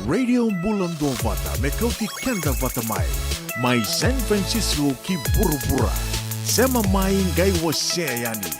Radio Bulan Dua Vata, Mekauti Kenda Vata Mai, Mai San Francisco ki Burubura, Sema Mai Ngai Waseayani.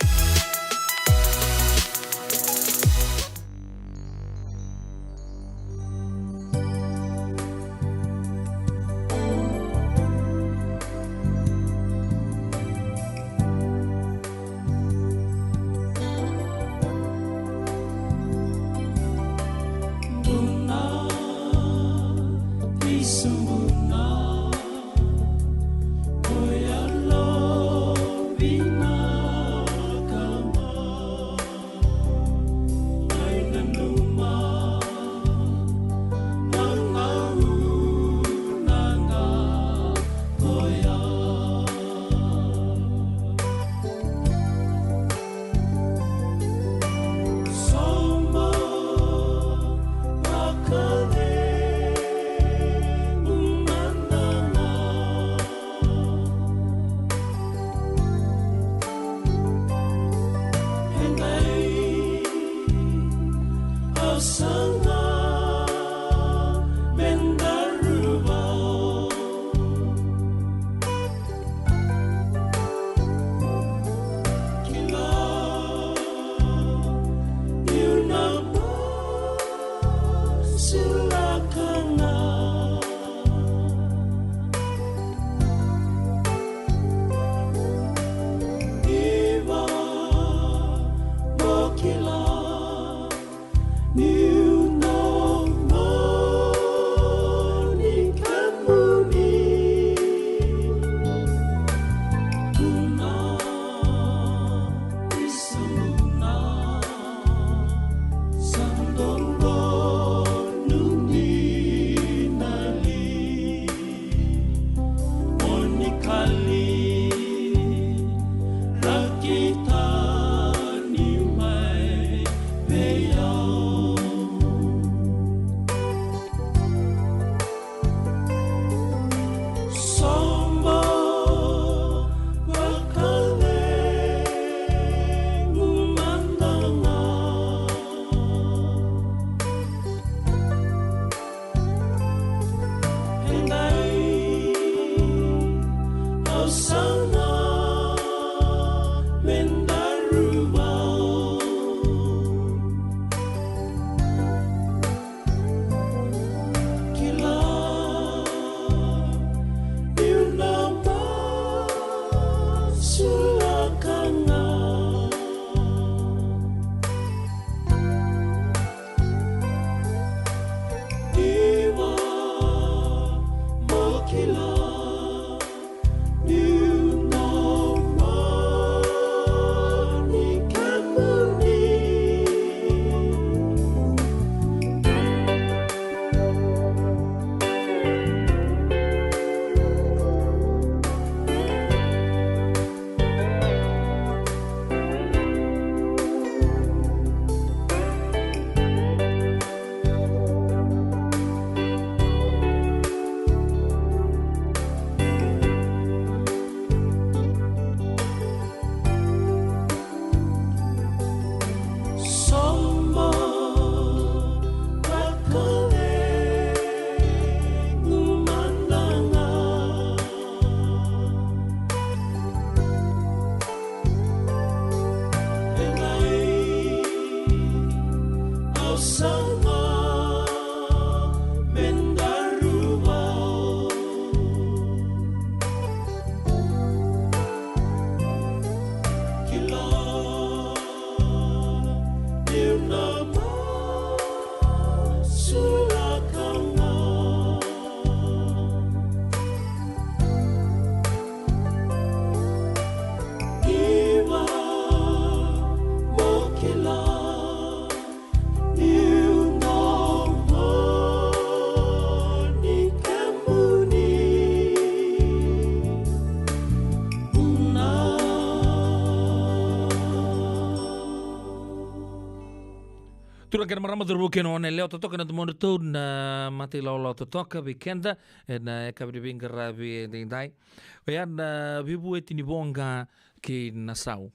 Tura kena marama durbuken on leo totoka na tumondo tu na mati lolo totoka weekenda na kabri bingra bi dindai. Oyan na bibu etini bonga ke nasau.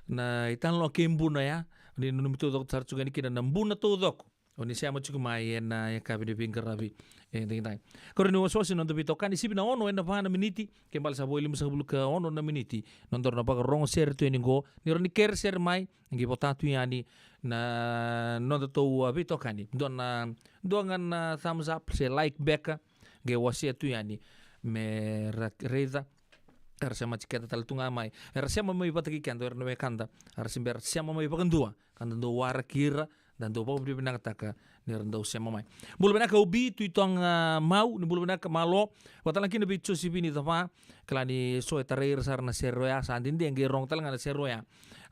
Na itan lo ke mbuna ya ni numito dok tsar tsugani kina nambuna to dok. Oni siamo chuku mai na ya kabi de bingarabi dai. Kore no so non dobi tokan isi bina ono ena pana miniti kembal sa boilim sa ka ono na miniti non torna pa rong ser tu ni go ni roni ker ser mai ngi potatu yani na non to abi tokani dongan thumbs up se like back ge wasi tu yani me reza Arsiama ciketa taltunga mai. Arsiama mai pataki kando erno me kanda. Arsimber siama mai pakandua. Kanda do wara kira dan do pau bibina taka nirando siama mai. Bulu benaka ubi tu itong mau ni bulu benaka malo. Watalang kina bicho si bini tapa. Kelani so etarir sarna seroya sandin dia ngerong talang ada seroya.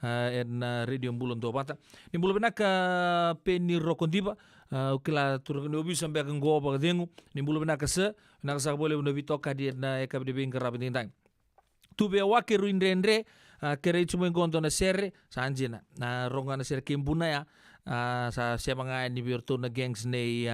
En radio bulon do pata. Ni bulu benaka peni rokondiba. Ukila turun ubi sampai kenggo apa kedengu. Ni bulu benaka se. Nak sak boleh udah bitoka dia na eka bibing kerap tintang. Tube wake ruindrendre kere cuma gondo na serre sanjina na ronga na serre kimbuna ya sa siapa ngai ni biorto na gangs nei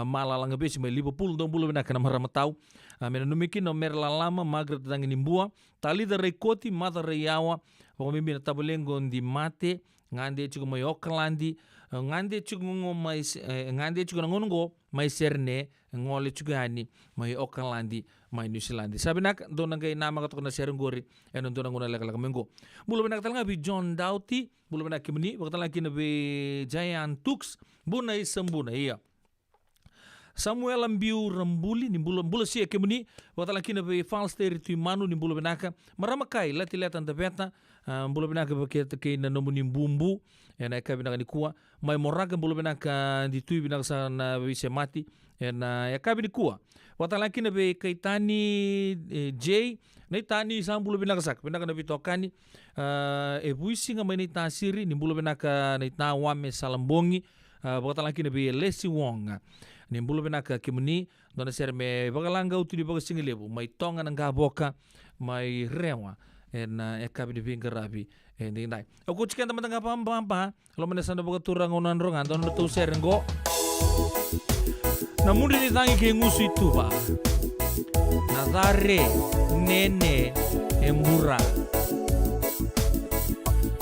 malalang besi mai Liverpool dong bulu bena kana maramatau mena numikin no mer lama magret tang ni mbua tali da rekoti mata reyawa o mimi na tabulengo di mate ngande chugo mai oklandi ngande chugo mai ngande chugo ngongo mai serne ngole chugo ani mai oklandi mai New Zealand. Sabi nak doon ngay nama katok na sereng gori enon doon nguna leka mengo. Bulu benak talanga bi John Doughty, bulu benak kimni, waktu lagi nabi Giant Tux, bunai sembuna iya. Samuel Ambiu Rambuli ni bulu sia kimni, waktu lagi nabi Falster tu manu ni bulu benaka, maramakai lati latan tepeta, bulu benaka pakai kei na nomu ni bumbu, ena eka benaka ni kuah, mai moraga bulu benaka di tui benaka sana bisa mati, ena eka ni kuah. Wata laki na be kay tani J na tani isang bulo binakasak pinaka na bitokani buisi nga may tasiri ni bulo binaka na itawame salambongi wata laki na be Leslie Wong ni bulo binaka kimuni dona ser me bagalanga utu di bagasingilebu may tonga ng gaboka may rewa na ekabi di bingarabi hindi nai ako chikan tamatang kapampa lo manasan na bagaturang unan rongan doon na to serengo namun di tangi ke ngusu itu ba Nazare nene embura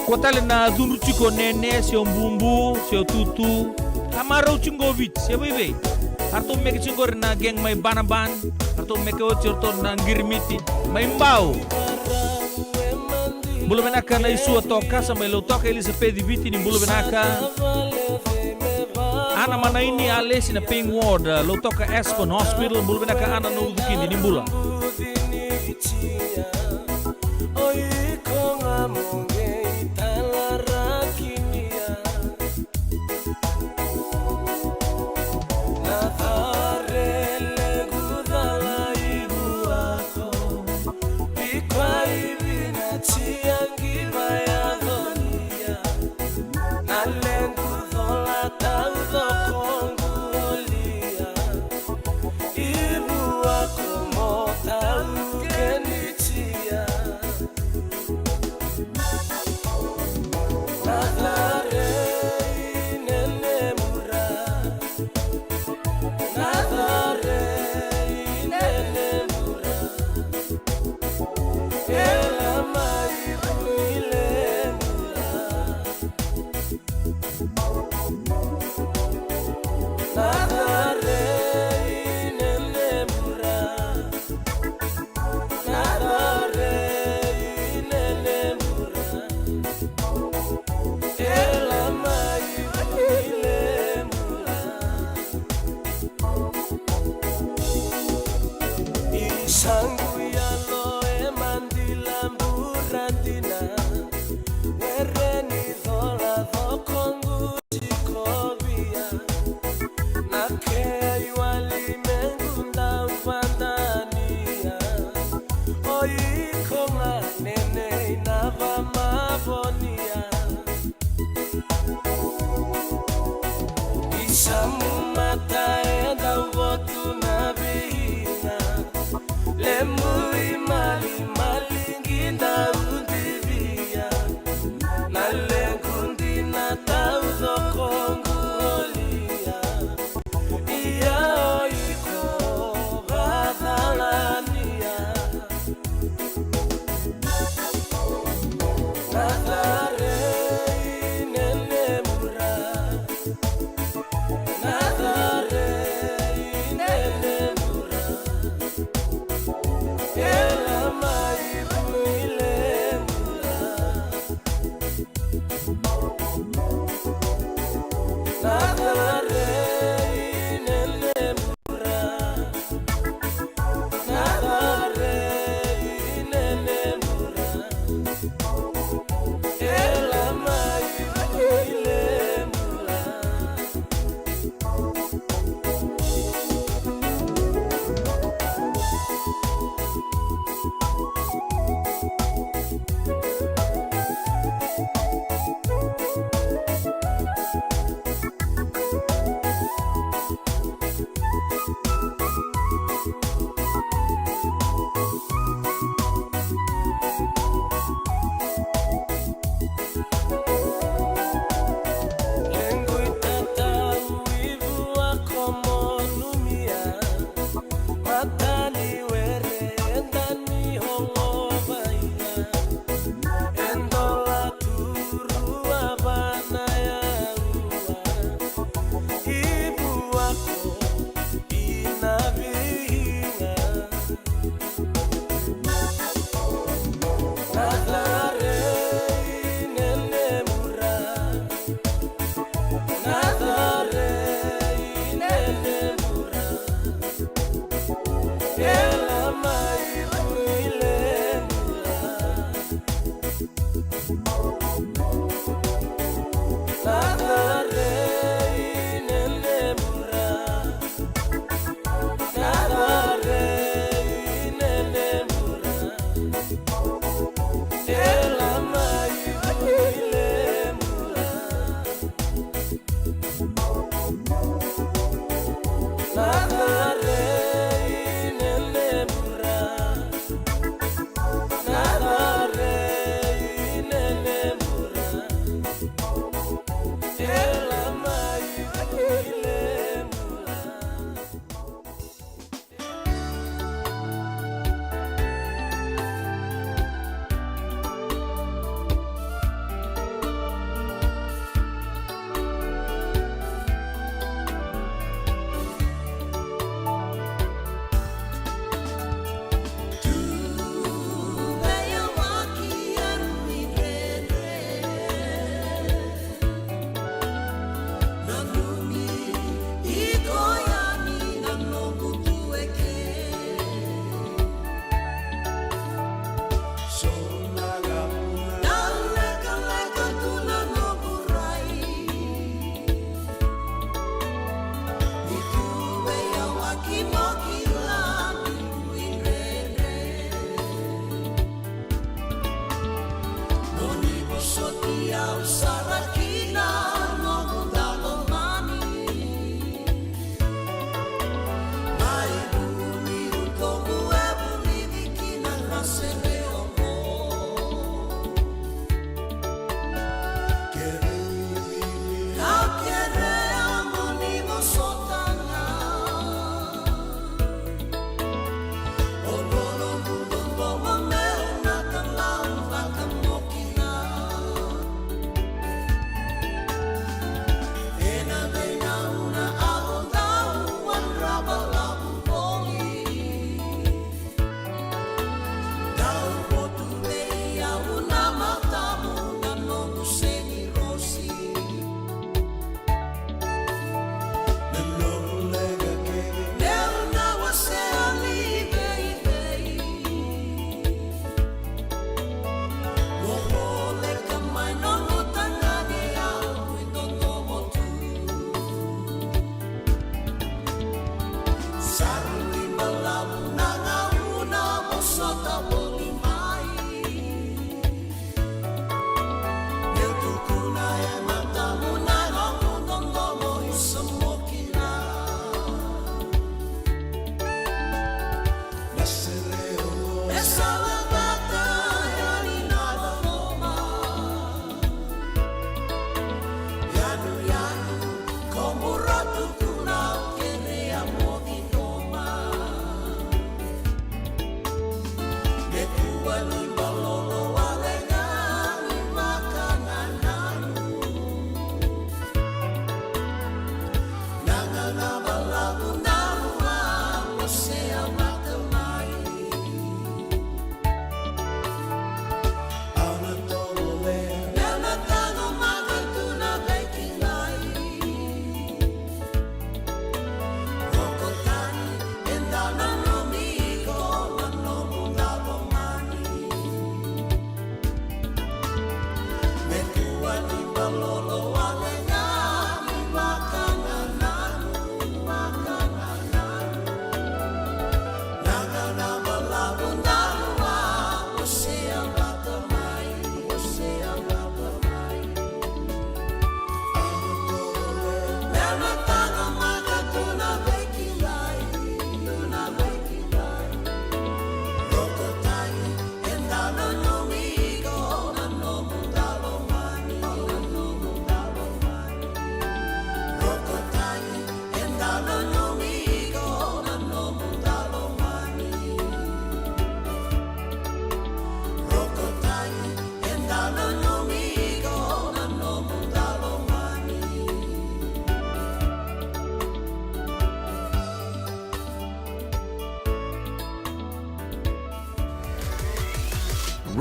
kotale na dunu chiko nene sio mbumbu sio tutu kamaro chingovit sio bebe arto meke chingor na geng mai banaban arto meke ochorto na ngirmiti mai mbao bulu benaka na isu toka sama lo toka ili sepedi viti ni bulu benaka ana mana ini ales na ping ward lo toka Aspen Hospital bulu benaka ana no dukini ni bula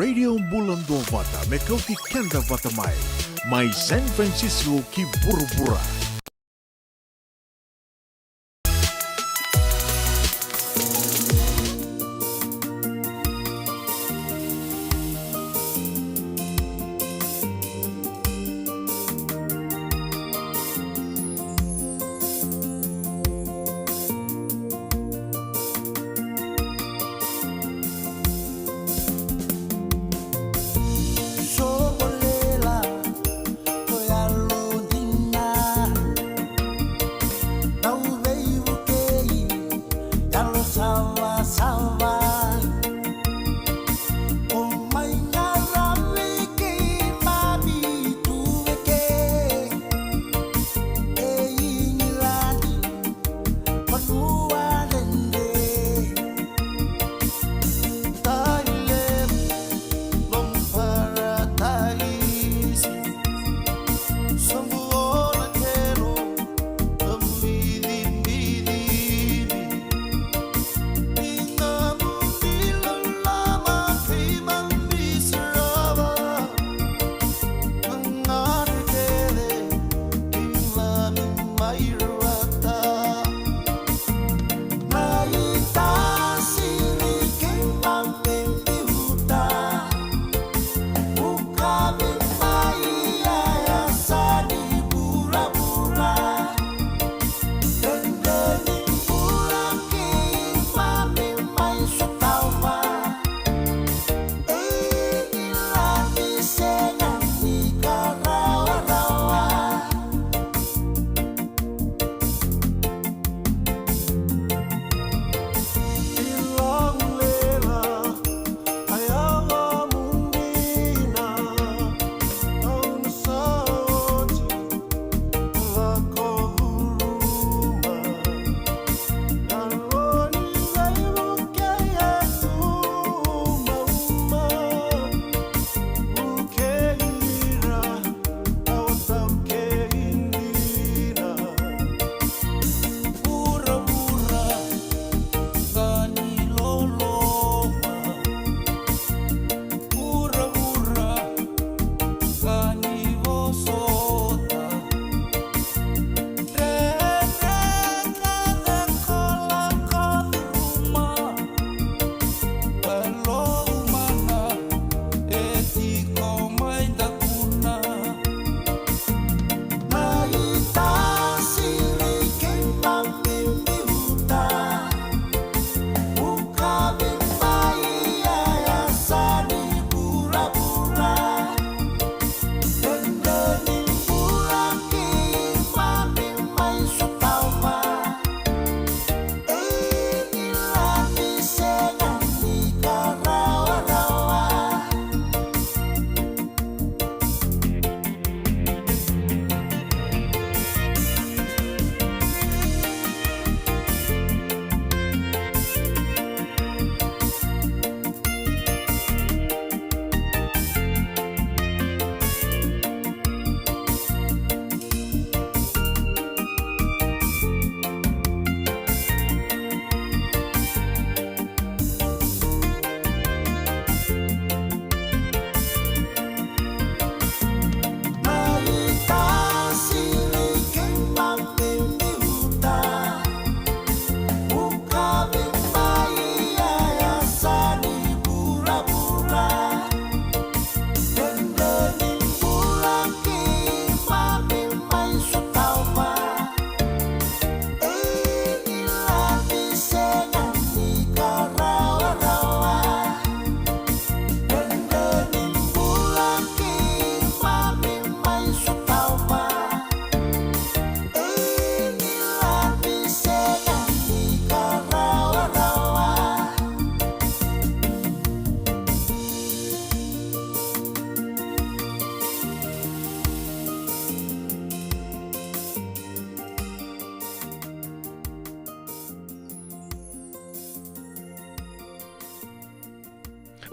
Radio Bulan Dua Vata, Mekauti Kenda Vata Mai San Francisco ki Bura-Bura.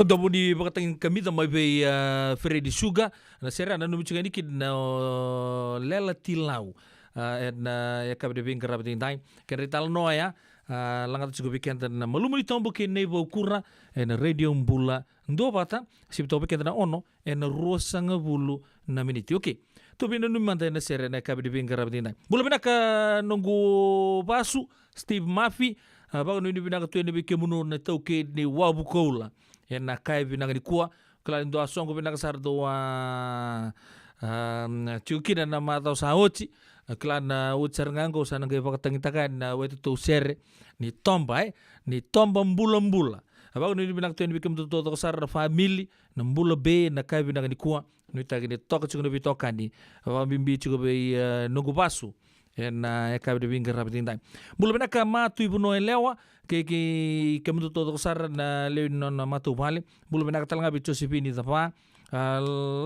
Dopo di pakatang kamita may bay Freddy Suga na sera na numichunga ni kid na lela tilaw na yakab de bing karab din time kerital noya langat juga weekend na malumuli tombo ke neiva ukura na radio mbula ndo bata sip weekend na ono na rosanga bulu na miniti. Okay. To bina numanda na sere na kabi di bingara bina. Bula bina ka nongo basu Steve Murphy bago nuni bina ka tuene bike muno na tauke ni wabu koula. Na kai bina ni kuwa kala ndo asongo bina ka sardo wa chukina na matau saochi kala na utsar ngango sana ngai pakatangitakan na wetu to sere ni tomba mbula. Bago nuni bina ka tuene bike muno to sar family na mbula be na kai bina ni kuwa nuita gini toka chukuno bi toka ni bimbi chuko be nungu basu na eka bi binga rabitin dai bulu bena ka matu ibu no elewa ke mutu to sar na le no na matu vale bulu bena ka talanga bi Josepini tapa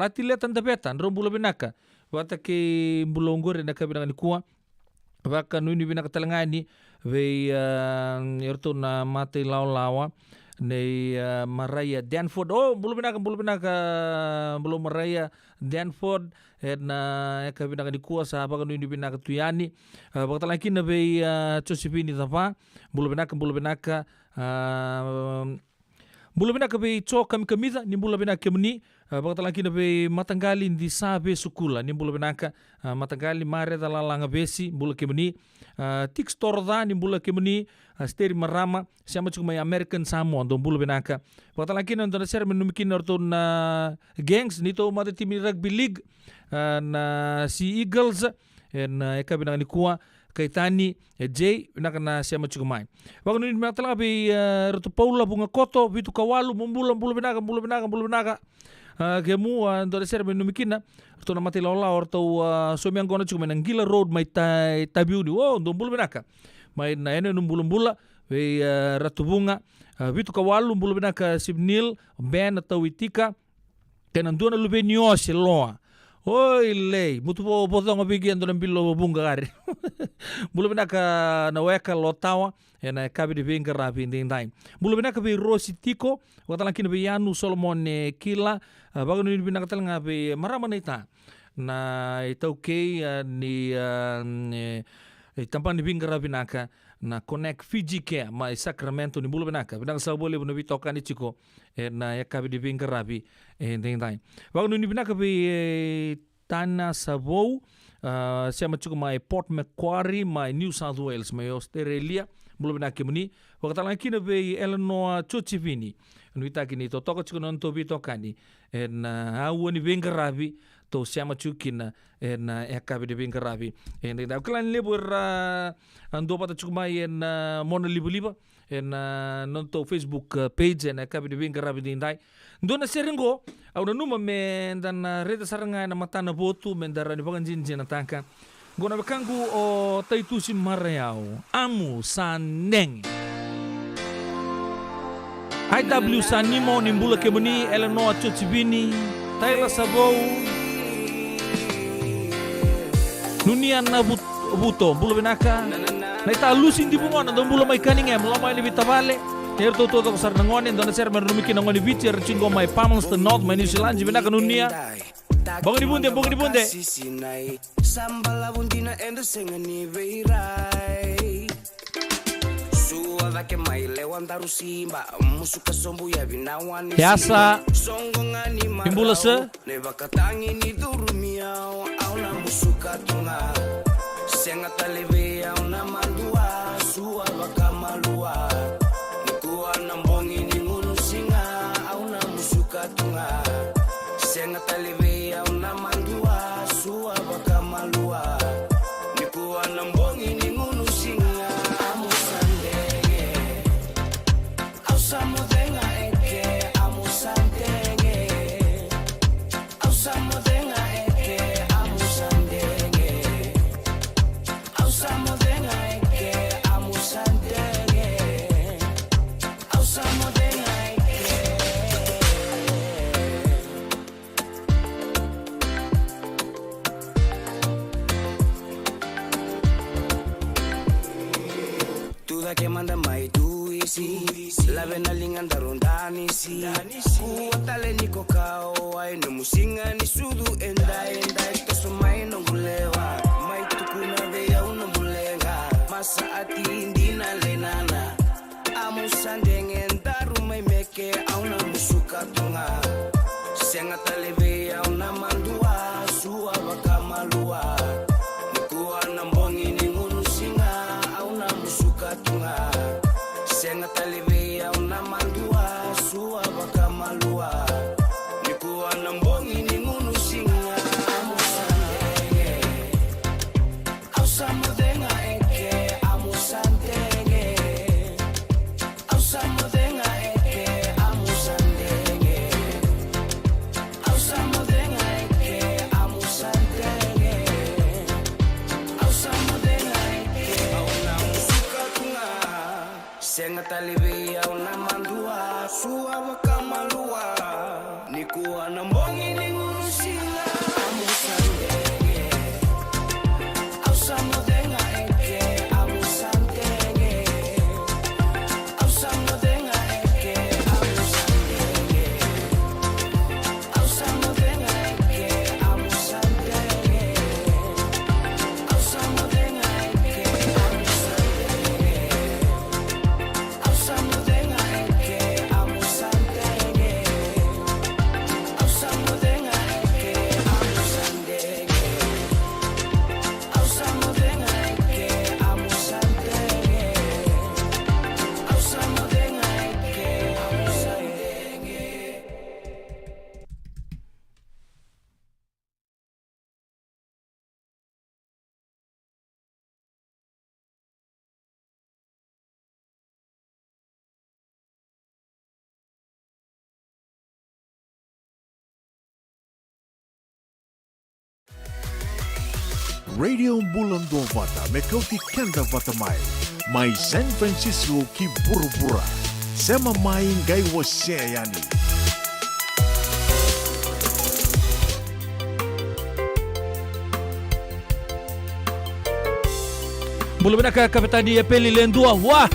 lati letan tapetan ro bulu bena ka wata ke bulongore na ka bina ni kuwa baka nuni bina ka talanga ni be yerto na mate lawa nei Mariah Danford belum Mariah Danford na eka bina di kuasa apa kan ini bina tuyani bakal lagi na be Josepini tapa belum bina be cokam kamida ni belum bina kemni bakal lagi na be matanggali di sabe sukula ni belum bina matanggali mare dalalanga besi belum kemni tix torda ni belum kemni steri marama siamo cuma American Samoa don bulu benaka bakal lagi na don ser menumikin orton gangs nito mata tim rugby league na si Eagles na eka binang ni kuwa kaitani Jay binaka na siamo cuma bakal ni matala be roto Paula bunga koto bitu kawalu bulu benaka kemu don ser menumikin na orton mati laula orto somiang gona cuma nangila road mai tabiu di don bulu benaka mai na ene numbula we Ratu Bunga vitu kawalu bulu bina ka Sibnil Ben atau Witika kenan dona lube nios loa oi lei mutu po potong bigi ando bilo bunga gari bulu bina ka na weka lotawa ena kabi di binga rapi nding dai bulu bina ka be Rosi Tiko wata lakin be Yanu Solomon Kila bago ni bina ka talanga be maramanita na itauke ni tampang ni binga binaka na connect Fiji ke mai Sacramento ni bulu binaka binaka sa boleh bunu bitoka ni chiko na yakabi di binga rabi ding dai bago ni binaka be Tana Savo siama chiko mai Port Macquarie mai New South Wales mai Australia bulu binaka muni wakata lagi be Eleanor Chochivini nuita kini to toka chiko non to bitoka ni na awu ni binga rabi to siama chukina na eka bi binga rabi da klan lebur ando pata chukma mona liba non to Facebook page na eka bi binga rabi dindai ndona seringo au numa me dan reda saranga na matana botu men darani pangan jinjina tanka gona bekangu o taitusi marayau amu saneng IW Sanimo nimbula kemuni Eleanor Chochivini Taylor Sabou Nunian na buto bulu benaka na ita lusin di bunga na bulu mai kaning em lama ni bitavale yer to sar nangonin don ser merumikin ngoni vicer cingo mai Palmerston North mai New Zealand benaka nunia bangun di bunde sambala bundina endo sengani veirai suava ke mai lewantaru simba musuka sombu ya binawan biasa imbula se nebakatangi ni durumiau aula musuka tunga senga talebe auna mandua suava kamalua nikuwa nambongi ni ngunu singa auna musuka tunga senga talebe auna mandua suava kamalua nikuwa nambongi ni ngunu singa que manda mai tuisi la benalingan darundani si kuatale niko kao ai no musinga ni sudu enda to somai no gulewa mai tukuna de ya uno mulenga masa ati indina lena Senga talibi au na mandua Sua wakamalua Nikuwa na mbongi ni ngurusila Amu sandenge Au samodenga eke Amu sandenge Au samodenga eke Amu sandenge Au samodenga eke Amu sandenge Au samodenga eke Amu sandenge Au samodenga eke Amu sandenge Au samodenga eke Amu sandenge Au samodenga eke Amu sandenge Au samodenga eke Amu sandenge Radio Bulan Dua Vata Mekauti Kenda Vata Mai San Francisco ki Burubura Sema mai ngai waseayani Bulu benaka kapitani ya peli lendua wah.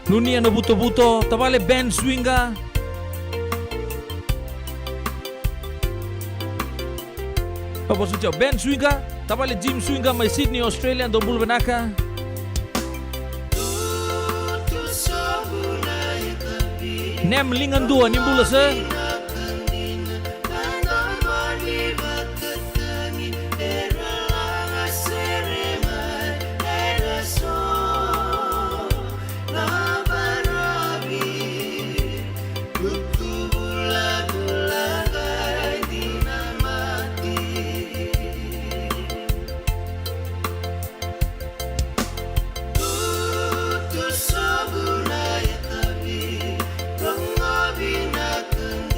Nunia no buto-buto tabale band swinga. Apa suci band swinga tabale gym swinga mai Sydney Australia do bulu benaka. Nem lingan dua ni bulu se. Sabunai tabi, kong abina keng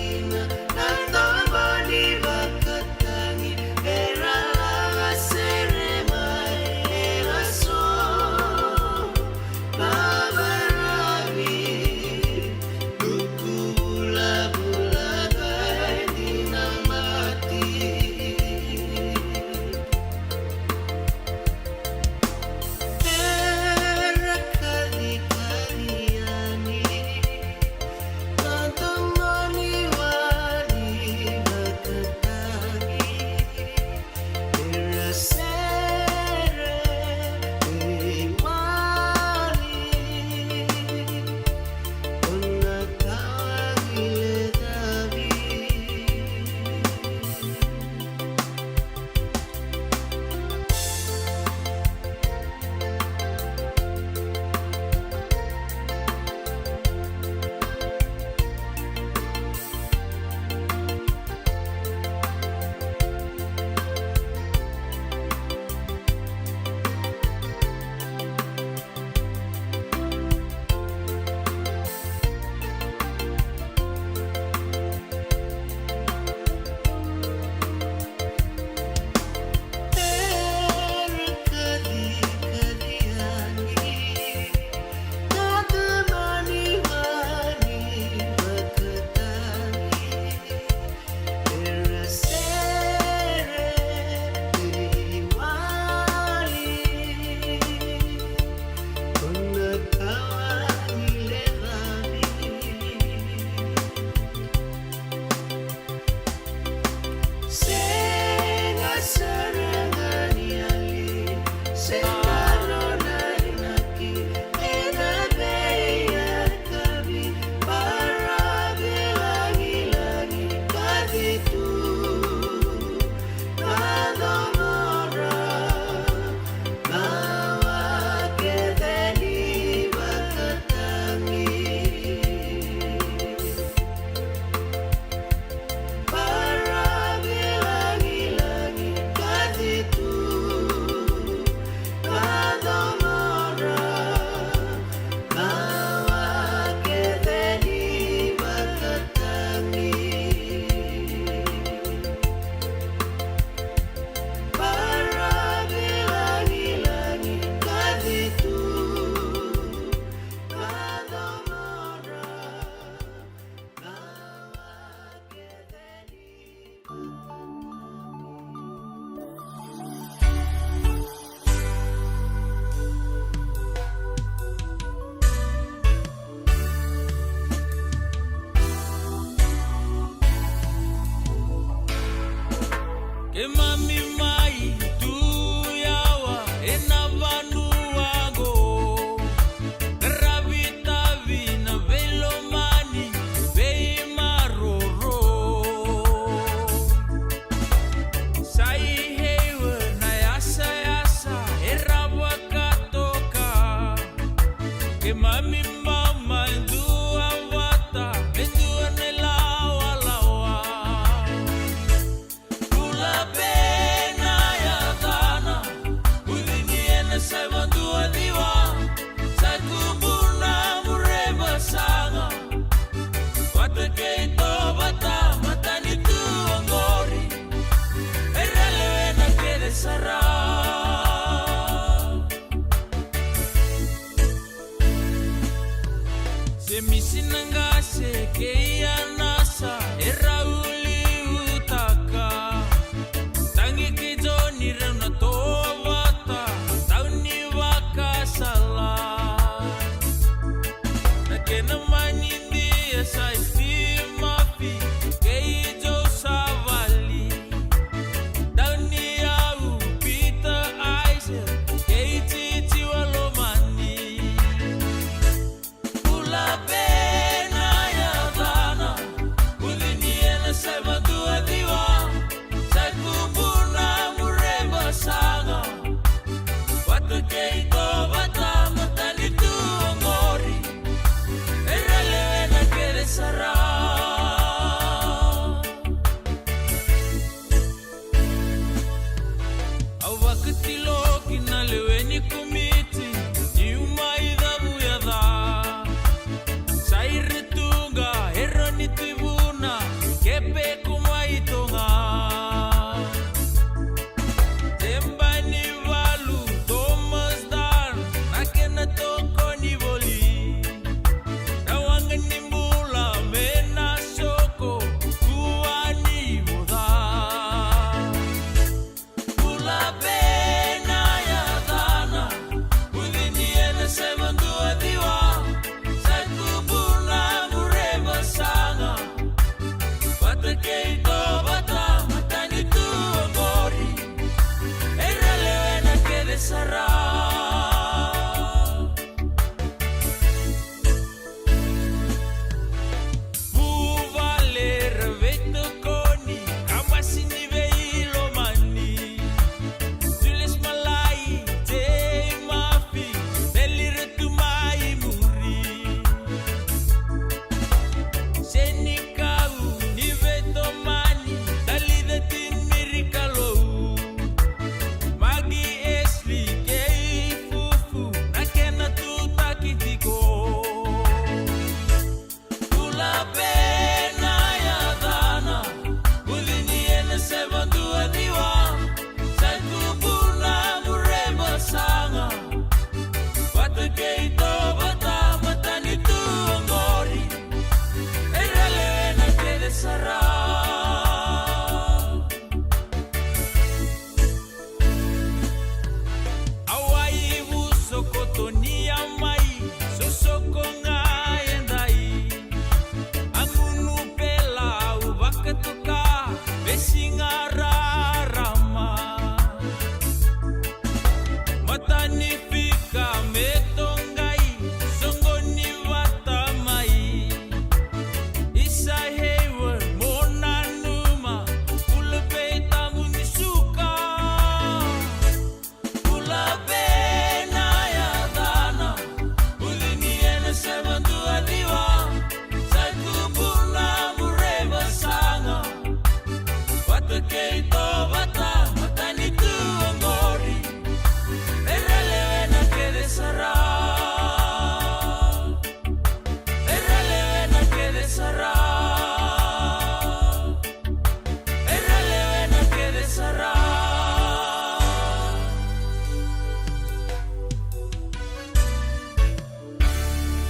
desara.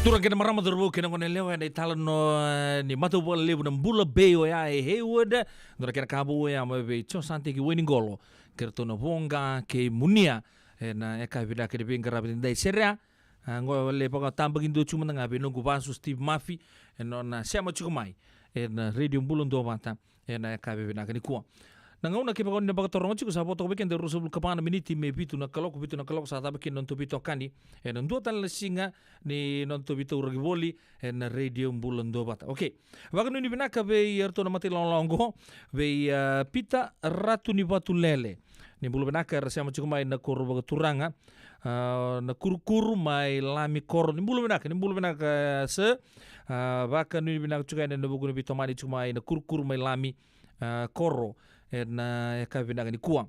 Turang kena marama derbo kena kone lewa na itala no ni matu bola lebu na bula beo ya Haywood ndora kena kabu ya mabe cho sante ki weni golo kerto na vonga ke munia na eka vida ke de ngara bin dai seria ngo le paka tamba gindo chuma nga be no gubansu Steve Murphy no na sema chukumai na radio bulon do mata na eka be na kani kuwa na ngauna ke paka ne paka torongo chiku sapo to beken de rusul kapana miniti me bitu na kalok sa tabe ken non to bito kani na ndo tan la singa ni non to bito uragi boli na radio bulon do bata okay waga no ni binaka be yerto na mati longo be pita ratu ni batu lele ni bulu binaka rasama chikumai na kuru baga turanga na kuru mai lami koro ni bulu binaka se baka ni binaka chukai na bugu ni bito mani chikumai na kuru mai lami koro na eka binaka ni kuang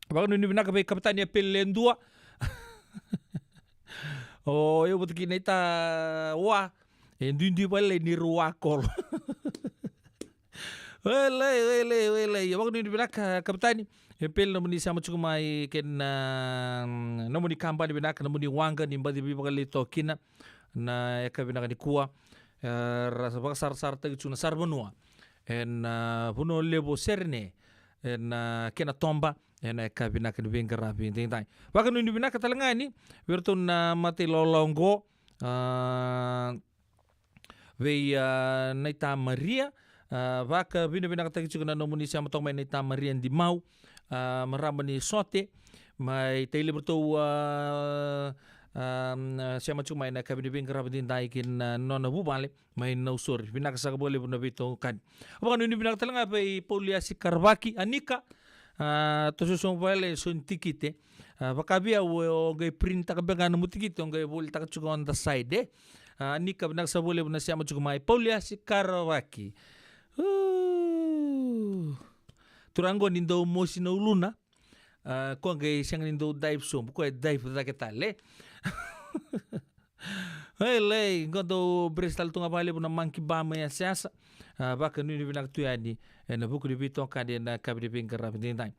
baka ni binaka be kapitania pelendua oh eu botu kina ita wa endundi bale ni ruwa kol wele baka ni binaka kapitani pel na muni sama chukumai ken na muni kampani binaka na muni wanga ni mbadi bi baka lito kina na eka binaka ni kuwa rasa baka sar tagi chuna sar benua en puno lebo serne en kena tomba en eka binaka ni bengara binding dai baka ni binaka talangani wirto na mati lolongo ve naita Maria baka binaka tagi chuna no muni sama tong mai naita Maria di mau marama ni sote mai taile berto siama cuma ina kabini bingkara binding dai kin nona bubale mai no sor binaka sa boleh buna bito kan apa kan ini binaka talanga pe poliasi karbaki anika to so vale son tikite bakabia wo ge print tak bega no mutikite ngai bol tak chuka on the side anika binaka sa boleh buna siama cuma mai poliasi karbaki turango nindo mosi no luna ko ngai siang nindo dive som ko dive da ketale Hele, enquanto Bristol tunga bale puna manki bama ya siasa, baka nuni binak tuyani, na buku di bito kadi na kabi di bingkara bindai.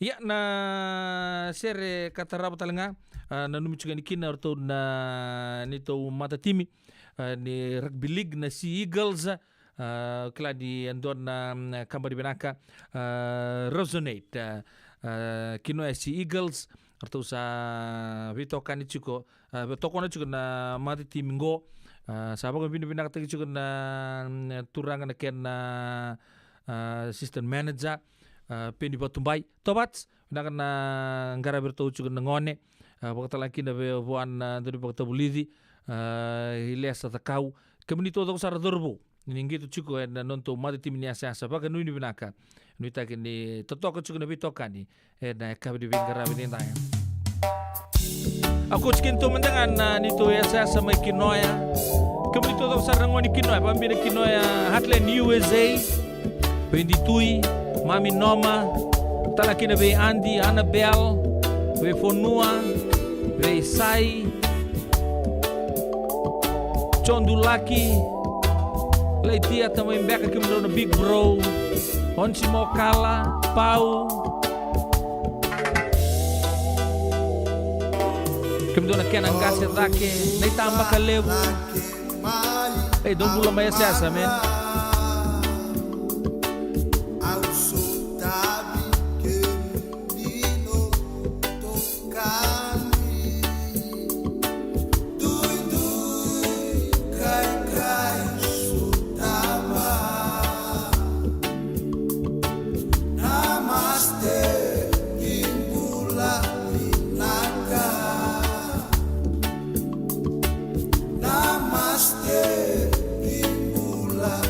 Ya na sere kata rabu talanga, na numi juga nikina orto na nito mata timi, ni rugby league na Sea Eagles, kala di andon na kamba di binaka resonate, kino Sea Eagles. Arto sa bito kani chuko toko na chuko na mati timingo sabang bina tagi chuko na turanga na ken na assistant manager peni batumbai tobats na kana ngara berto chu na ngone wakata laki na be buan dari wakata bulidi hilesa takau kemini to sara dorbo ningi to chuko na nonto mati timini asa ba kanu ni binaka nuita kini totoka chuko na bitokani na kabdi bingara binindai aku cikin to mendangan nito ya sa mai kinoya kemini to sara ngoni kinoya pambina kinoya Heartland USA Penditui Mami Noma talakina be Andy Annabelle be Fonua be Sai Chondulaki Leitia também Beca que me no Big Bro Onsi Mokala Pau que me dona Kenan Gase Dake nem tamba Kalevo ei don't bula mais essa man Namaste, Imbula.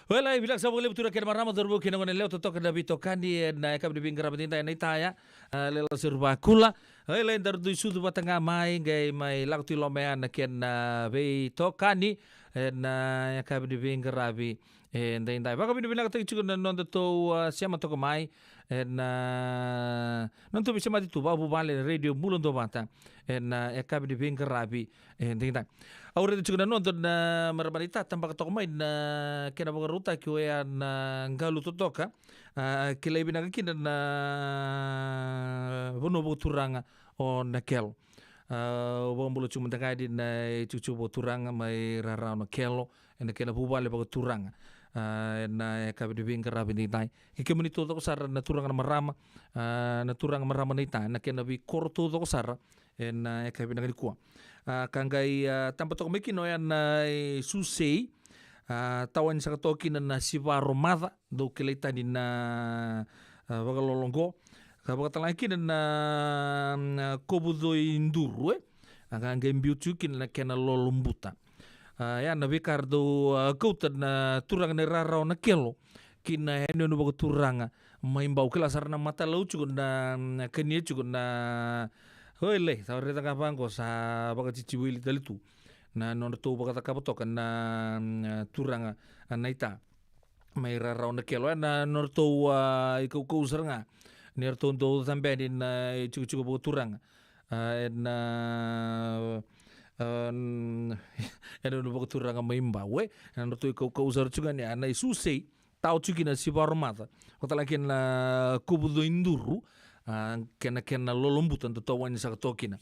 Wala bilang sa mga libutura kaya marama dorbo kina ngone leo totok na bito kandi na eka di pinggir rapatinta na itaya lela serba kula wala dar du sudu batanga mai gai mai lakti lomea na ken bito kandi na eka di pinggir rabi nda indai baka bini bilang tak cikun non to siama to mai non to bisa mati tu babu bale radio mulon do bata eka di pinggir rabi nda indai Aure itu juga nonton na marabarita tambah ketok main na kena baga ruta kiwe na ngalu totoka kila ibina kina na bono boturanga o nakel bong bulu cuma tengah di na cucu boturanga mai rara na kelo na kena bubale baga turanga na kabe di bingkar rabi ni tai kike meni to sar na turanga marama na turanga marama ni tai na kena bi korto to sar na kabe na kuwa kanggai tampa toko miki no yan susei tawan sa katoki na sivaro mada do kilita ni na bagalolongo kabakatalaki na kobudo induru kanggai mbiutukin na kena lolumbuta yan na bikardo kautan na turang na rarao na kelo kina heno no bago turanga maimbau kelasar na mata laucu na kenia cugo na Hoile, sa reta ka bangko sa baka ciciwili dalitu. Na non to baka kapotok na turanga naita. May raraw na kelo na non to ikaw kausar nga. Ner to do sampai din cukup baka turanga. Na ano baka turanga maimbawe. Non to ikaw kausar juga ni na isusay tao cukina si baromata. Katalakin na kubudo induru. Kena lolombutan to tawan sa tokina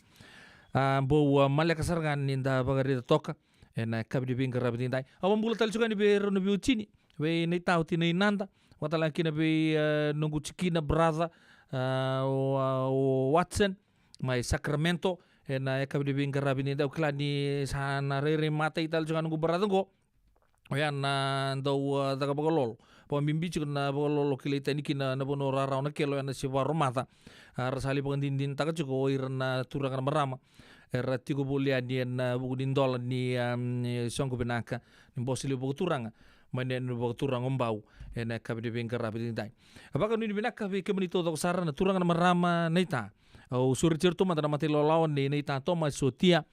bo malaka sargan ninda bagari toka na kabdi bingkar rabi dai awam bula tal sugan be rono bi utini we nei tauti nei nanda watala kina be nungu cikina brother Watson mai Sacramento na kabdi bingkar rabi dai klani sana rere mata ital sugan nungu brother go yan na ndaw daga bagalol pamimbi cikun na bagalol kilita ni kina na bono raraw na kelo na si waromata rasali pangandindin taka cuko iran na turangan marama rati ko bulian ni na bugudin dolan ni songko benaka ni bosili bugu turanga manen bugu turang ombau na kabdi bengkar rapi dai apakah ni benaka bi kemenito to sara na turangan marama neita o suricirto mata mati lolawan ni neita Thomas Sotia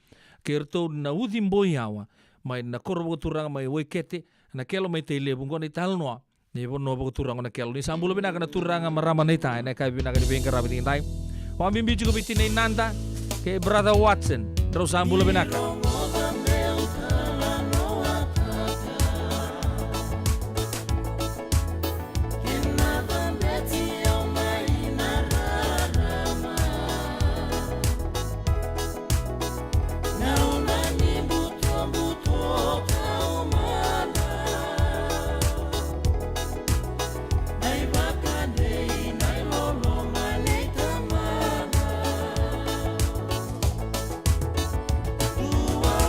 kerto na udim boyawa mai na korbo turang mai wekete na kelo mai tele bungo ni talno ni bono bo turang na kelo ni sambulo bina kana turang marama ni tai na kai bina ka bengkar rabi tai wa mimbi juga biti ni nanda ke brother Watson terus sambulo bina ka Tua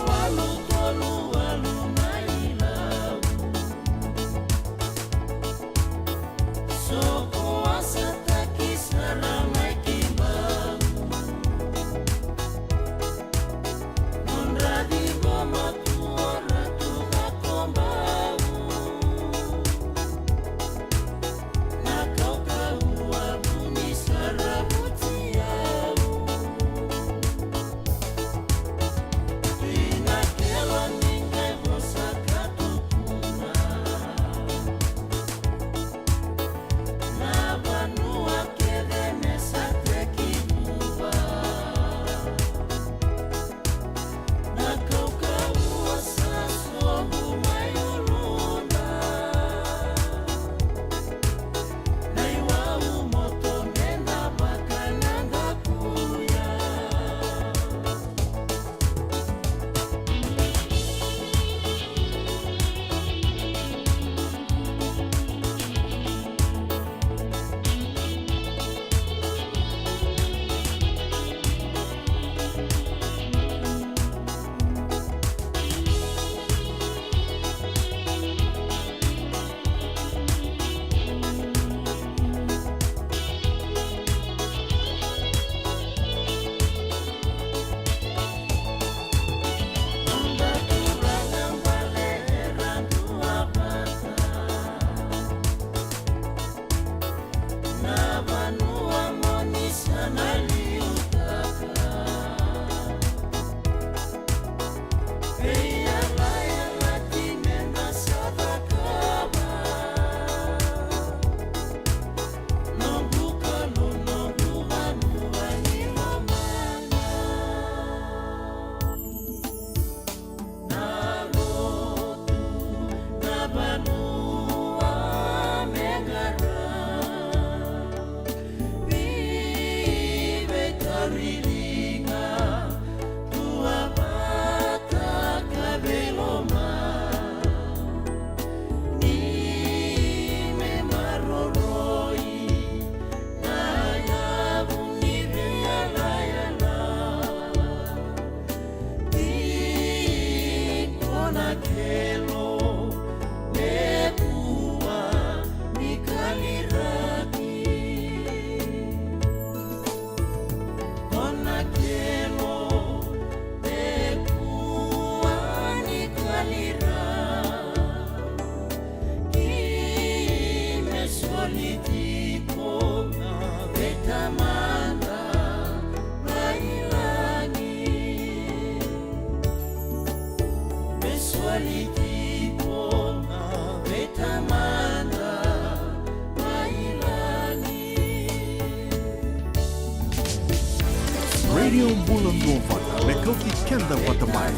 Radio Bulan Dua Vata, Mekauti Kenda Vata Mai,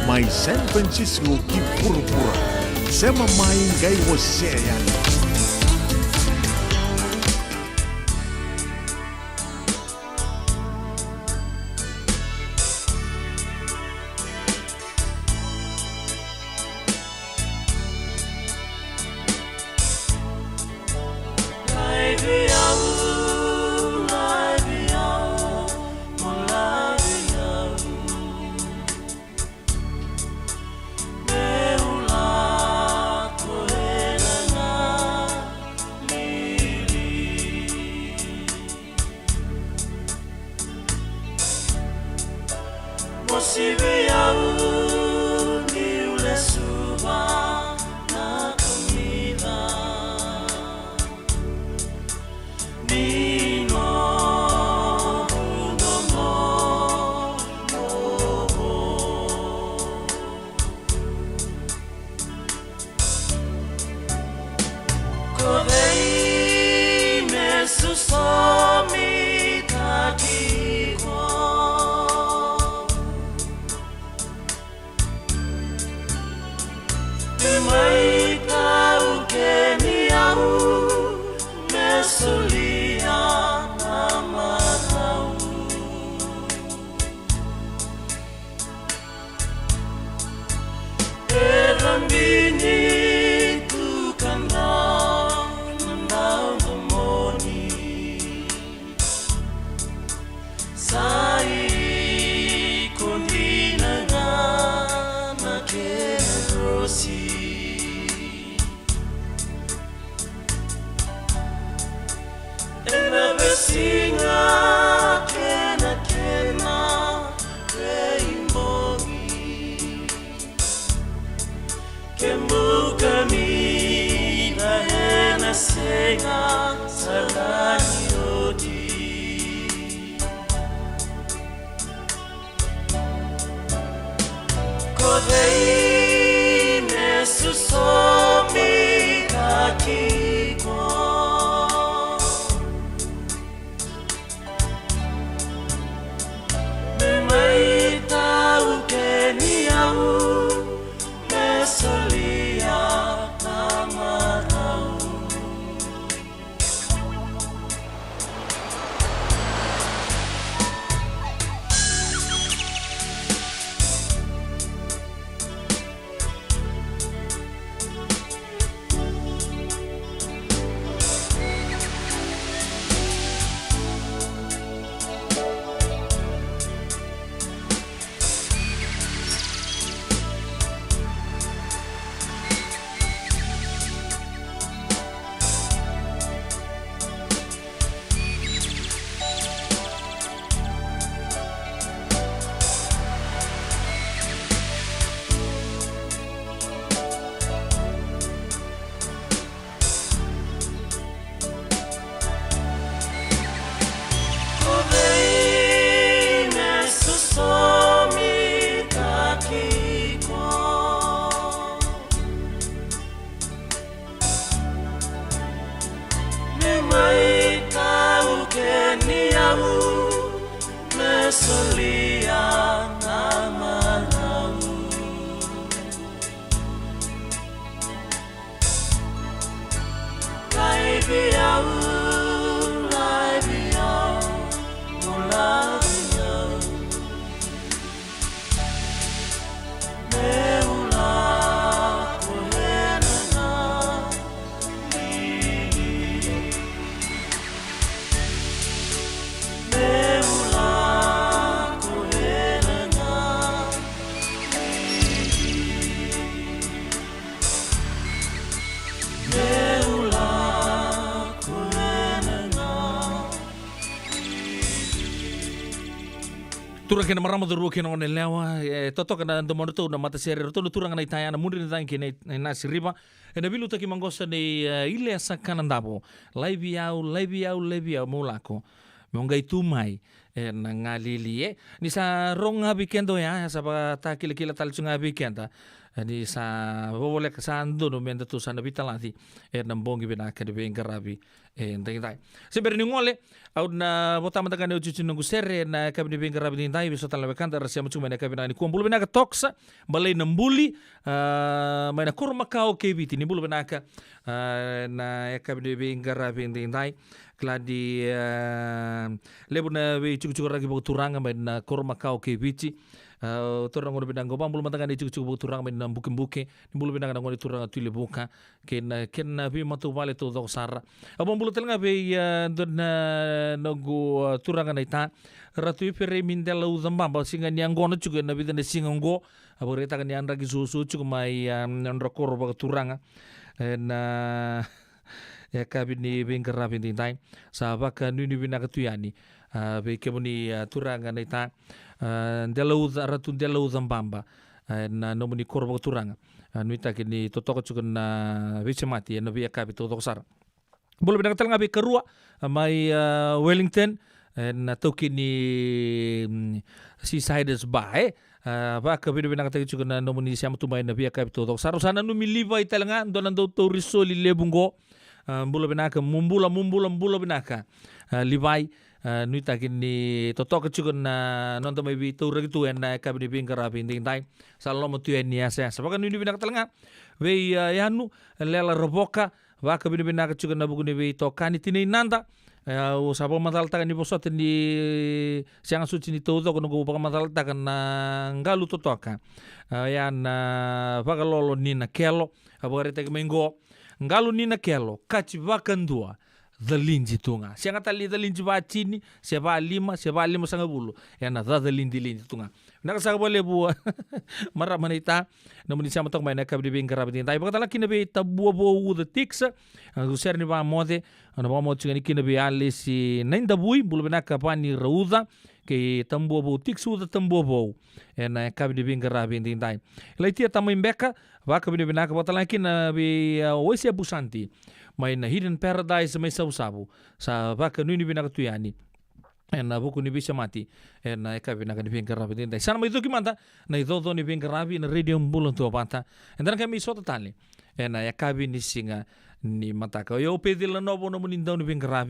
Mai San Francisco ki pura-pura. Sema mai ngai você yani. Tura kena marama duru kena one lewa toto kana ndo mono na mata sere roto tura ngana itaya na muri na kene na siriba na bilu taki mangosa ni ile sakana ndabo live au mulako mongai tumai na ngalili ni sa ronga bikendo ya sa ba ta kila tal tsunga bikenda Ni sa boleh kesando no menda tu sana vitalati nambongi binaka de bengarabi ndai seberi ngole au na botama taka ne ucuci nungu sere na kabini bengarabi ndai biso tala bekanta rasia mucuma na kabina ni kuambulu binaka toksa balai nambuli maina kurma kau kebiti ni bulu binaka na kabini bengarabi ndai kladi lebu na be cucu ragi boturanga maina kurma kau kebiti torang ngor bidang gobang bulu matanga ni cucu turang men buke ni bulu bidang ngor turang tuli buka ken bi matu vale to do sara abang bulu telnga be don nogo turang na ita ratu pere mindela uzamba ba singa ni angono cuga na bidane singa ngo abore ta kan yang ragi susu cuga mai ndrokor ba turanga na ya kabini bengkara bintai sabaka nuni binaka tuyani be kemuni turanga na ita Delauza ratu delauza mbamba na nomuni korbo turanga nuita kini totoko cukan na vicemati na via kapi totoko sar bulu bidang telnga be kerua mai Wellington na toki ni Seasiders Bay ba ka bidu binang tagi cukan na nomuni siam tu mai na via kapi totoko sar sana numi liva itelnga donan do torisoli lebungo bulu binaka mumbula binaka livai nuita kini totok cukan na nonton mai bitu regitu na kabini bingkara binding tai salo mo tuen ni asa sabakan nuni binak telnga we yanu lela roboka wa kabini binak cukan na buguni we tokani tini nanda o sabo matal takan ni bosot ni siang suci ni todo kono go baka matal takan na ngalu totoka yan bagalolo ni na kelo abore tag mengo ngalu ni na kelo kachi bakandua the linji tunga siang atali the linji bacini seba lima sanga bulu yana the linji tunga nak sa boleh bu marah manita namun siapa tok main kabdi bingkara bintai bakatala kina be tabu bo the tix usar ni ba mode ana ba mode ngani kina be ali si nainda bui bulu benaka pani rauda ke tambo bo tix uda tambo bo ena kabdi bingkara bintai laitia tamu imbeka ba kabdi benaka bakatala kina be oisia busanti main hidden paradise mai sabu sa ba nuni binaka tuyani na buku ni bisa mati na eka bina kan bingkara bintai sana mai doki manta na idodo ni bingkara na radio mbulon tu panta dan kami sota tali na eka bini singa ni mata ka yo pedil no bono munindau ni bingkara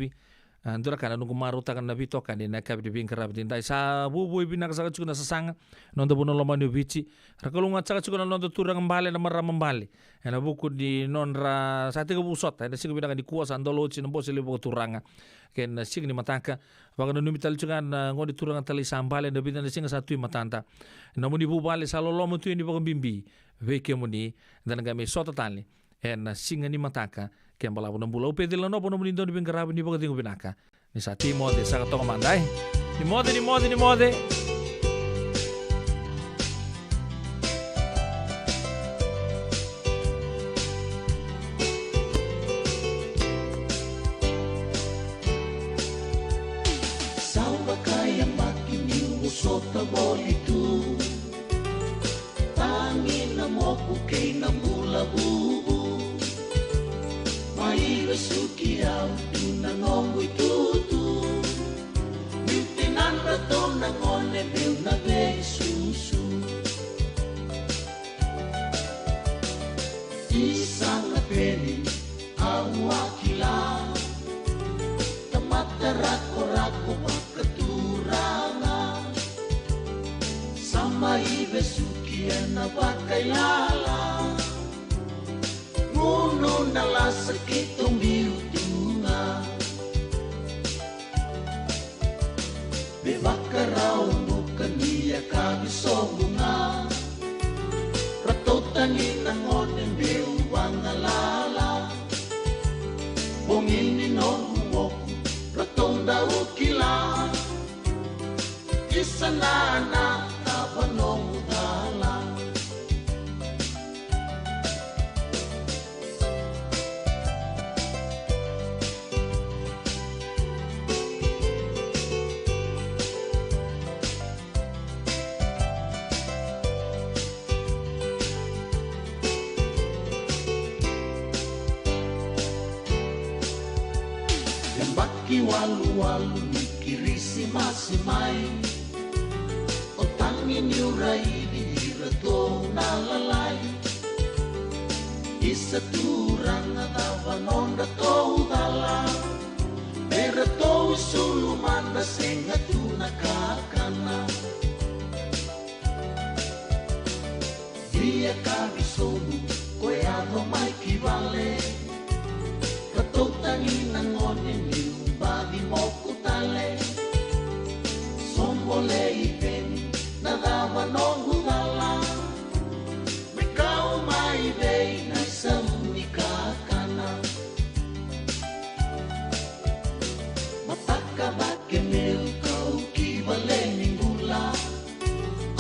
andura kana nungu maru takan na bito kan na eka bingkara bintai sa bubu bina ka cukuna sasanga nondo bono loma ni bici rakalunga caka cukuna nondo turang mbale na maram mbale na buku di nonra sa tiga busot na singa bina kan di kuasa andolo ci nombo sele buku turanga ken sing ni mataka bagano numi tal cukan ngodi turang tali sambale na bina singa satu matanta namun ibu bale salo lomo tu ni bago bimbi veke muni dan kami sota tali en singa ni mataka ken bala bona bulau pedil no bona muni don bingkara ni bago tingu binaka ni sa timo de sa to mandai ni mode Sota bolitu Tangin na moku kay na mula bubu May rasuki au tu na ngongoy tutu Mintinan na to na ngone bil na be susu Isang na peni ang wakila Tamat-rako-rako makaturangan Maibe sukian na bakailala Nguno na lasakit ang biutunga Bebakaraw mo kaniya kabisobunga Ratotangin ang onin biuwang alala Bongin ni nomumoku ratong daw kila Isa na panong udala Yang baki walu-walu mikirisi masimay Tangin yuray di rato nalalay Isa turang atawa nonda tou dala Mera tou suluman basenga tuna kakana Via kabisonu koe ado mai ki vale Katou tangi nangone niu badi moku tale Sombole ipeni nadawa nongu dala Mikau mai dei na samuni kakana Mataka bake meu kau ki vale ningula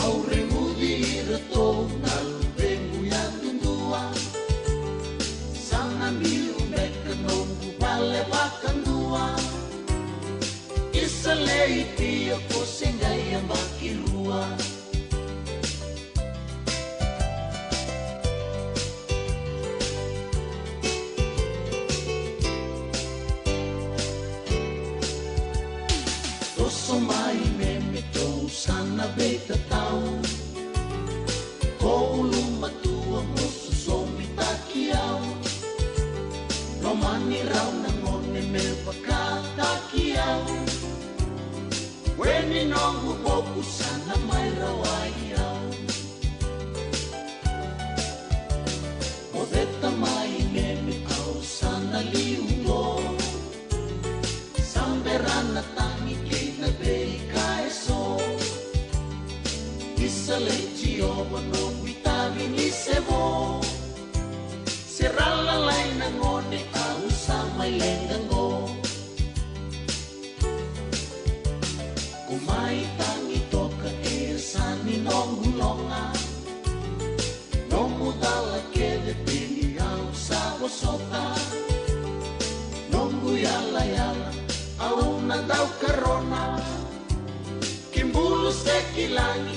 Au remudi rato nalu vengu yandundua Sana miu meka nongu vale vakandua Isa leiti ako sengai ang bakirua Toso mai meme tou sana beita tau Kou lumatua mosu somi takiau No mani rau na ngone me baka takiau Weni nongu boku sana mai rawaiau Modeta mai meme au sana liungo Samberana tangi keina bei kaeso Isa leiti oba no witavi ni sevo Serala lai na ngone au samai lengango Kumai tangi toka e sani nongu longa Nomu dala kede pini au sabo sota Nongu yala yala au nadau karona Kimbulu sekilangi